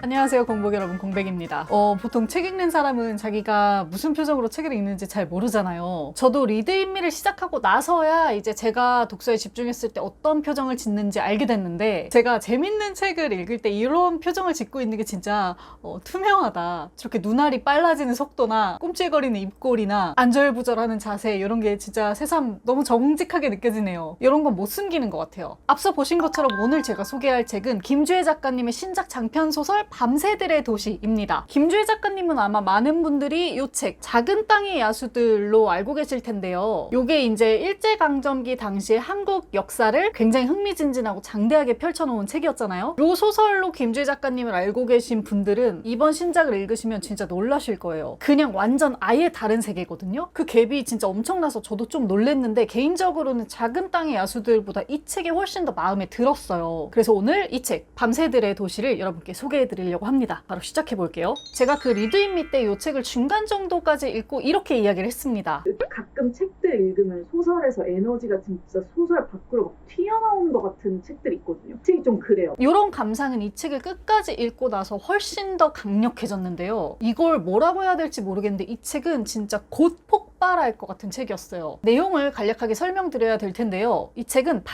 안녕하세요, 공복 여러분, 공백입니다. 보통 책 읽는 사람은 자기가 무슨 표정으로 책을 읽는지 잘 모르잖아요. 저도 리드잇미를 시작하고 나서야 이제 제가 독서에 집중했을 때 어떤 표정을 짓는지 알게 됐는데, 제가 재밌는 책을 읽을 때 이런 표정을 짓고 있는 게 진짜 투명하다. 저렇게 눈알이 빨라지는 속도나 꿈찔거리는 입꼬리나 안절부절하는 자세, 이런 게 진짜 새삼 너무 정직하게 느껴지네요. 이런 건 못 숨기는 것 같아요. 앞서 보신 것처럼 오늘 제가 소개할 책은 김주혜 작가님의 신작 장편소설 밤새들의 도시입니다. 김주혜 작가님은 아마 많은 분들이 이 책 작은 땅의 야수들로 알고 계실 텐데요. 이게 이제 일제강점기 당시의 한국 역사를 굉장히 흥미진진하고 장대하게 펼쳐놓은 책이었잖아요. 이 소설로 김주혜 작가님을 알고 계신 분들은 이번 신작을 읽으시면 진짜 놀라실 거예요. 그냥 완전 아예 다른 세계거든요. 그 갭이 진짜 엄청나서 저도 좀 놀랬는데, 개인적으로는 작은 땅의 야수들보다 이 책이 훨씬 더 마음에 들었어요. 그래서 오늘 이 책 밤새들의 도시를 여러분께 소개해드리려고 합니다. 바로 시작해볼게요. 제가 그 리드잇미 때 이 책을 중간 정도까지 읽고 이렇게 이야기를 했습니다. 가끔 책들 읽으면 소설에서 에너지가 진짜 소설 밖으로 막 튀어나오는 것 같은 책들이 있거든요. 책이 좀 그래요. 이런 감상은 이 책을 끝까지 읽고 나서 훨씬 더 강력해졌는데요. 이걸 뭐라고 해야 될지 모르겠는데 이 책은 진짜 곧 폭발할 것 같은 책이었어요. 내용을 간략하게 설명드려야 될 텐데요. 이 책은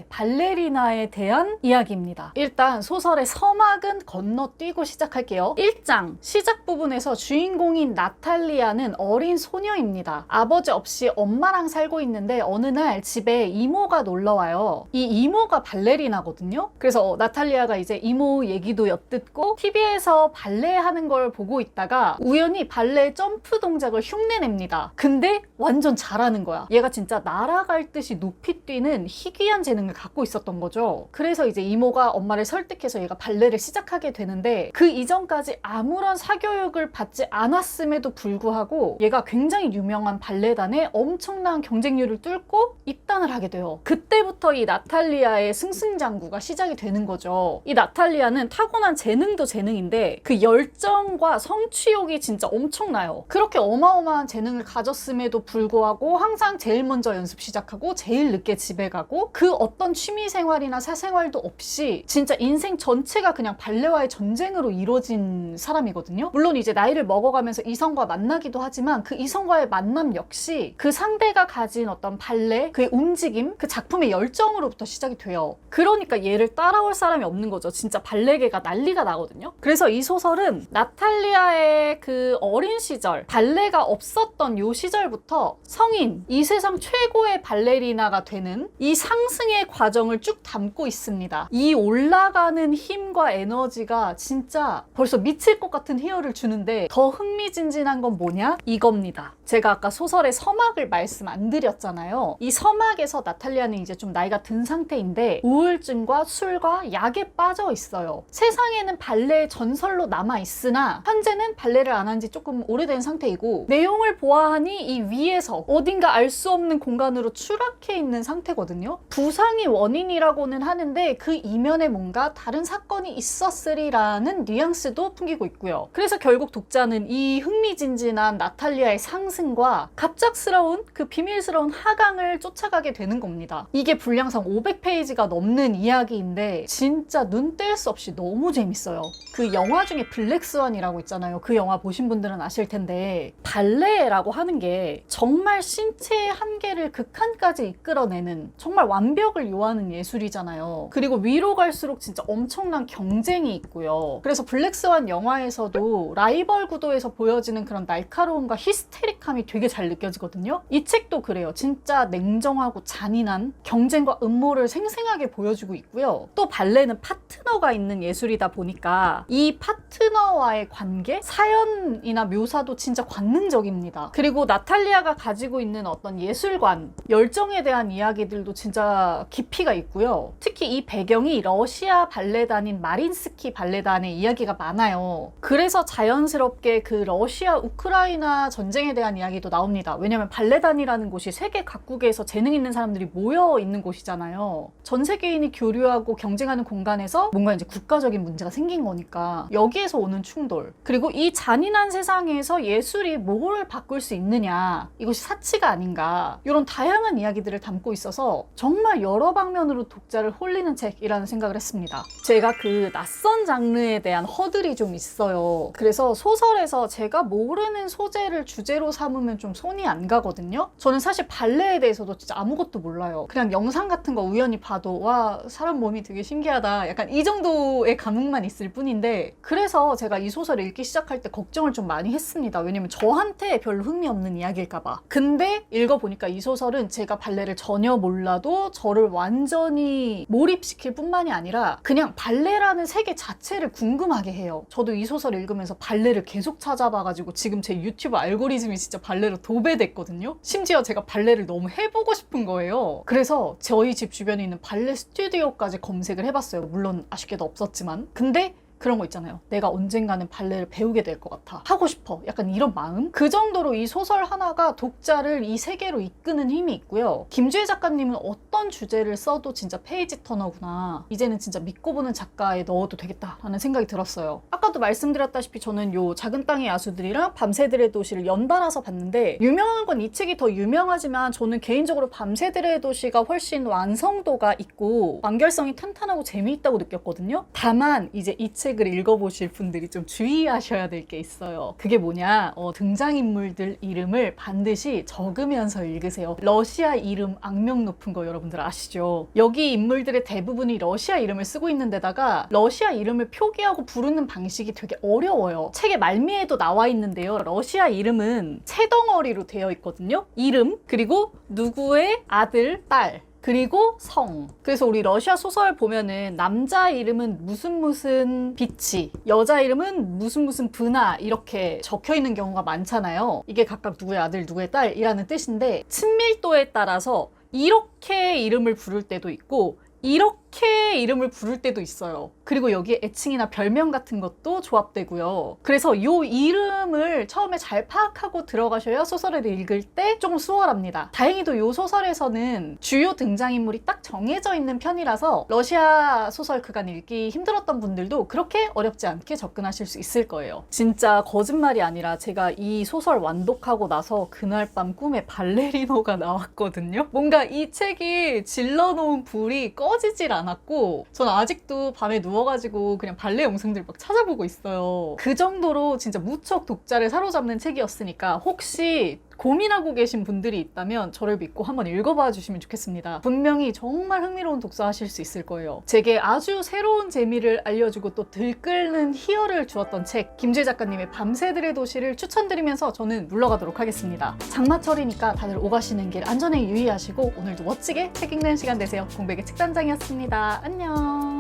발레리나에 대한 이야기입니다. 일단 소설의 서막은 건너뛰고 시작할게요. 1장 시작 부분에서 주인공인 나탈리아는 어린 소녀입니다. 아버지 없이 엄마랑 살고 있는데 어느 날 집에 이모가 놀러와요. 이 이모가 발레리나거든요. 그래서 나탈리아가 이제 이모 얘기도 엿듣고 TV에서 발레 하는 걸 보고 있다가 우연히 발레 점프 동작을 흉내냅니다. 근데 완전 잘하는 거야. 얘가 진짜 날아갈 듯이 높이 뛰는 희귀한 재능을 갖고 있었던 거죠. 그래서 이제 이모가 엄마를 설득해서 얘가 발레를 시작하게 되는데, 그 이전까지 아무런 사교육을 받지 않았음에도 불구하고 얘가 굉장히 유명한 발레단에 엄청난 경쟁률을 뚫고 입단을 하게 돼요. 그때부터 이 나탈리아의 승승장구가 시작이 되는 거죠. 이 나탈리아는 타고난 재능도 재능인데 그 열정과 성취욕이 진짜 엄청나요. 그렇게 어마어마한 재능을 가졌음에도 불구하고 항상 제일 먼저 연습 시작하고 제일 늦게 집에 가고, 그 어떤 취미생활이나 사생활도 없이 진짜 인생 전체가 그냥 발레와의 전쟁으로 이루어진 사람이거든요. 물론 이제 나이를 먹어가면서 이성과 만나기도 하지만 그 이성과의 만남 역시 그 상대가 가진 어떤 발레, 그의 움직임, 그 작품의 열정으로부터 시작이 돼요. 그러니까 얘를 따라올 사람이 없는 거죠. 진짜 발레계가 난리가 나거든요. 그래서 이 소설은 나탈리아의 그 어린 시절, 발레가 없었던 요 시절부터 성인, 이 세상 최고의 발레리나가 되는 이 상승의 과정을 쭉 담고 있습니다. 이 올라가는 힘과 에너지가 진짜 벌써 미칠 것 같은 희열을 주는데, 더 흥미진진한 건 뭐냐? 이겁니다. 제가 아까 소설의 서막을 말씀 안 드렸잖아요. 이 서막에서 나탈리아는 이제 좀 나이가 든 상태인데 우울증과 술과 약에 빠져 있어요. 세상에는 발레의 전설로 남아있으나 현재는 발레를 안 한 지 조금 오래된 상태이고, 내용을 보아하니 이 위에서 어딘가 알 수 없는 공간으로 추락해 있는 상태거든요. 부상이 원인이라고는 하는데 그 이면에 뭔가 다른 사건이 있었으리라는 뉘앙스도 풍기고 있고요. 그래서 결국 독자는 이 흥미진진한 나탈리아의 상승과 갑작스러운 그 비밀스러운 하강을 쫓아가게 되는 겁니다. 이게 분량상 500페이지가 넘는 이야기인데 진짜 눈 뗄 수 없이 너무 재밌어요. 그 영화 중에 블랙스완이라고 있잖아요. 그 영화 보신 분들은 아실 텐데, 발레라고 하는 게 정말 신체의 한계를 극한까지 이끌어내는 정말 완벽을 요하는 예술이잖아요. 그리고 위로 갈수록 진짜 엄청난 경쟁이 있고요. 그래서 블랙스완 영화에서도 라이벌 구도에서 보여지는 그런 날카로움과 히스테릭함이 되게 잘 느껴지거든요. 이 책도 그래요. 진짜 냉정하고 잔인한 경쟁과 음모를 생생하게 보여주고 있고요. 또 발레는 파트너가 있는 예술이다 보니까 이 파트너와의 관계, 사연이나 묘사도 진짜 관능적입니다. 그리고 나탈리아가 가지고 있는 어떤 예술관, 열정에 대한 이야기들도 진짜 깊이가 있고요. 특히 이 배경이 러시아 발레단인 마린스키 발레단의 이야기가 많아요. 그래서 자연스럽게 그 러시아 우크라이나 전쟁에 대한 이야기도 나옵니다. 왜냐면 발레단이라는 곳이 세계 각국에서 재능의 있는 사람들이 모여 있는 곳이잖아요. 전 세계인이 교류하고 경쟁하는 공간에서 뭔가 이제 국가적인 문제가 생긴 거니까 여기에서 오는 충돌, 그리고 이 잔인한 세상에서 예술이 뭘 바꿀 수 있느냐, 이것이 사치가 아닌가, 이런 다양한 이야기들을 담고 있어서 정말 여러 방면으로 독자를 홀리는 책이라는 생각을 했습니다. 제가 그 낯선 장르에 대한 허들이 좀 있어요. 그래서 소설에서 제가 모르는 소재를 주제로 삼으면 좀 손이 안 가거든요. 저는 사실 발레에 대해서도 진짜 아무것도 몰라요. 그냥 영상 같은 거 우연히 봐도 와, 사람 몸이 되게 신기하다, 약간 이 정도의 감흥만 있을 뿐인데, 그래서 제가 이 소설을 읽기 시작할 때 걱정을 좀 많이 했습니다. 왜냐면 저한테 별로 흥미없는 이야기일까봐. 근데 읽어보니까 이 소설은 제가 발레를 전혀 몰라도 저를 완전히 몰입시킬 뿐만이 아니라 그냥 발레라는 세계 자체를 궁금하게 해요. 저도 이 소설을 읽으면서 발레를 계속 찾아봐가지고 지금 제 유튜브 알고리즘이 진짜 발레로 도배됐거든요. 심지어 제가 발레를 너무 해보고 싶은 거예요. 그래서 저희 집 주변에 있는 발레 스튜디오까지 검색을 해봤어요. 물론 아쉽게도 없었지만. 근데 그런 거 있잖아요. 내가 언젠가는 발레를 배우게 될 것 같아. 하고 싶어. 약간 이런 마음? 그 정도로 이 소설 하나가 독자를 이 세계로 이끄는 힘이 있고요. 김주혜 작가님은 어떤 주제를 써도 진짜 페이지 터너구나. 이제는 진짜 믿고 보는 작가에 넣어도 되겠다라는 생각이 들었어요. 아까도 말씀드렸다시피 저는 요 작은 땅의 야수들이랑 밤새들의 도시를 연달아서 봤는데, 유명한 건 이 책이 더 유명하지만 저는 개인적으로 밤새들의 도시가 훨씬 완성도가 있고 완결성이 탄탄하고 재미있다고 느꼈거든요. 다만 이제 이 책을 읽어보실 분들이 좀 주의하셔야 될 게 있어요. 그게 뭐냐, 등장인물들 이름을 반드시 적으면서 읽으세요. 러시아 이름 악명 높은 거 여러분들 아시죠? 여기 인물들의 대부분이 러시아 이름을 쓰고 있는 데다가 러시아 이름을 표기하고 부르는 방식이 되게 어려워요. 책의 말미에도 나와 있는데요. 러시아 이름은 채덩어리로 되어 있거든요. 이름, 그리고 누구의 아들, 딸, 그리고 성. 그래서 우리 러시아 소설 보면은 남자 이름은 무슨 비치, 여자 이름은 무슨 브나 이렇게 적혀 있는 경우가 많잖아요. 이게 각각 누구의 아들, 누구의 딸이라는 뜻인데 친밀도에 따라서 이렇게 이름을 부를 때도 있고 이렇게 이름을 부를 때도 있어요. 그리고 여기에 애칭이나 별명 같은 것도 조합되고요. 그래서 이 이름을 처음에 잘 파악하고 들어가셔야 소설을 읽을 때 조금 수월합니다. 다행히도 이 소설에서는 주요 등장인물이 딱 정해져 있는 편이라서 러시아 소설 그간 읽기 힘들었던 분들도 그렇게 어렵지 않게 접근하실 수 있을 거예요. 진짜 거짓말이 아니라 제가 이 소설 완독하고 나서 그날 밤 꿈에 발레리노가 나왔거든요. 뭔가 이 책이 질러놓은 불이 꺼지질 않았고 저는 아직도 밤에 누워가지고 그냥 발레 영상들 막 찾아보고 있어요. 그 정도로 진짜 무척 독자를 사로잡는 책이었으니까 혹시 고민하고 계신 분들이 있다면 저를 믿고 한번 읽어봐 주시면 좋겠습니다. 분명히 정말 흥미로운 독서 하실 수 있을 거예요. 제게 아주 새로운 재미를 알려주고 또 들끓는 희열을 주었던 책, 김주혜 작가님의 밤새들의 도시를 추천드리면서 저는 물러가도록 하겠습니다. 장마철이니까 다들 오가시는 길 안전에 유의하시고 오늘도 멋지게 책 읽는 시간 되세요. 공백의 책단장이었습니다. 안녕.